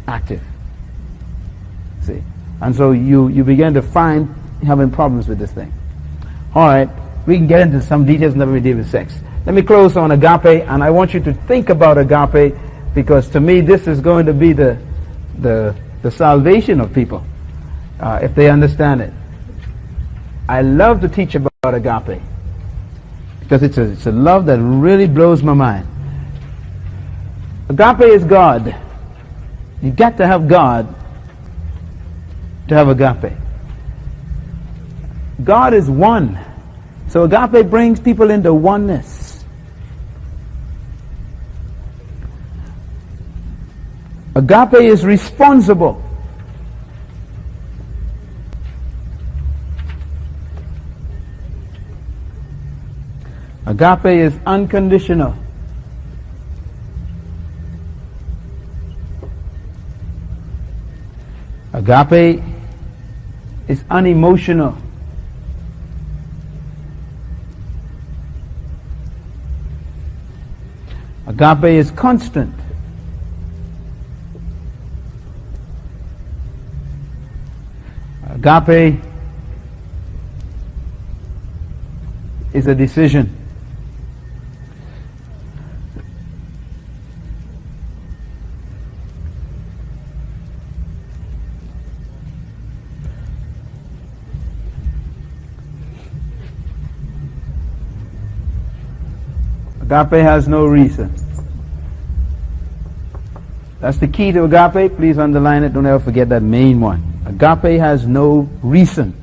active. See? And so you begin to find having problems with this thing. All right, we can get into some details and then we deal with sex. Let me close on agape, and I want you to think about agape, because to me this is going to be the salvation of people if they understand it. I love to teach about agape because it's a love that really blows my mind. Agape is God. You got to have God to have agape. God is one. So agape brings people into oneness. Agape is responsible. Agape is unconditional. Agape is unemotional. Agape is constant. Agape is a decision. Agape has no reason. That's the key to agape. Please underline it. Don't ever forget that main one. Agape has no reason.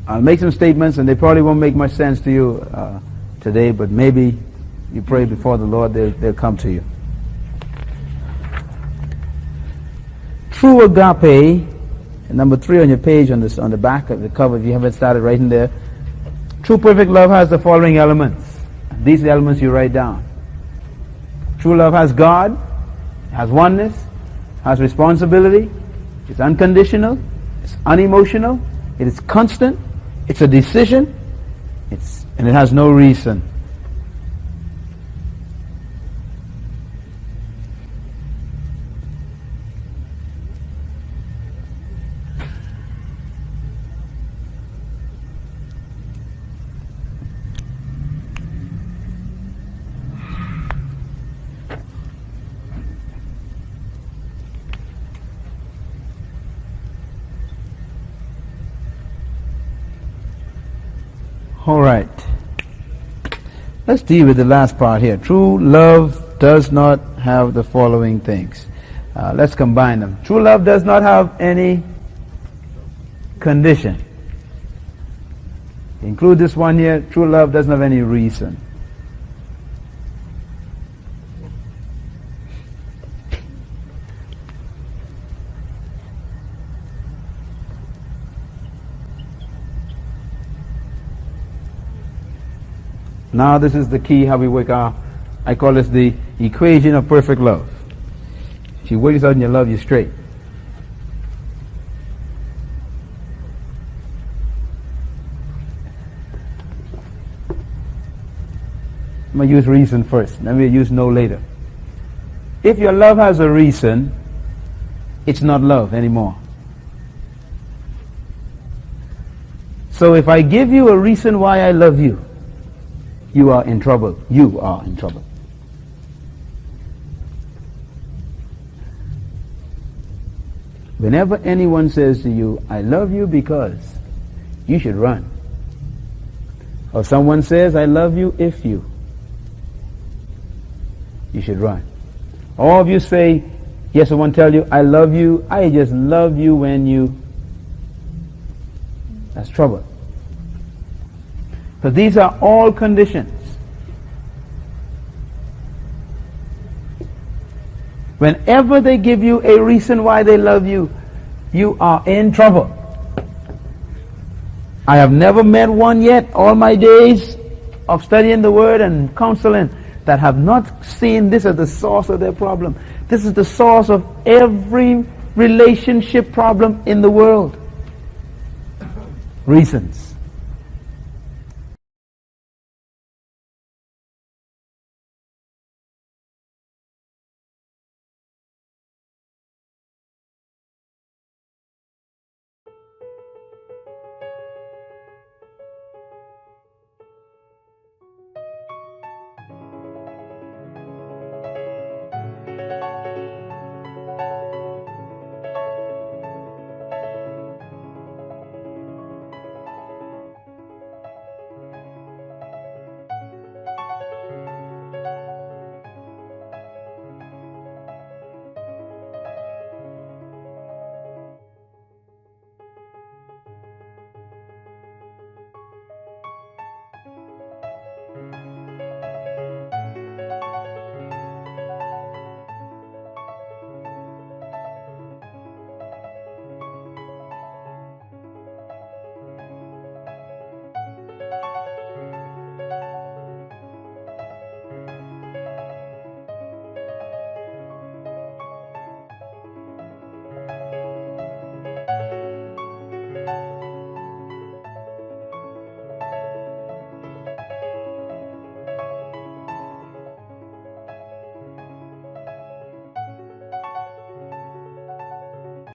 I'll make some statements, and they probably won't make much sense to you today, but maybe you pray before the Lord, they'll come to you. True agape, number 3 on your page on the back of the cover, if you haven't started writing there. True perfect love has the following elements. These elements you write down. True love has God, has oneness, has responsibility, it's unconditional, it's unemotional, it is constant, it's a decision, and it has no reason. All right. Let's deal with the last part here. True love does not have the following things. Let's combine them. True love does not have any condition. Include this one here. True love doesn't have any reason. Now this is the key how we work our, I call this the equation of perfect love. She works out in your love, you straight. I'm going to use reason first. Let me use no later. If your love has a reason, it's not love anymore. So if I give you a reason why I love you, you are in trouble. You are in trouble. Whenever anyone says to you, I love you because, you should run. Or someone says, I love you if you should run. All of you say, yes, someone tell you, I love you, I just love you when you, that's trouble. So these are all conditions. Whenever they give you a reason why they love you, you are in trouble. I have never met one yet, all my days of studying the Word and counseling, that have not seen this as the source of their problem. This is the source of every relationship problem in the world. Reasons.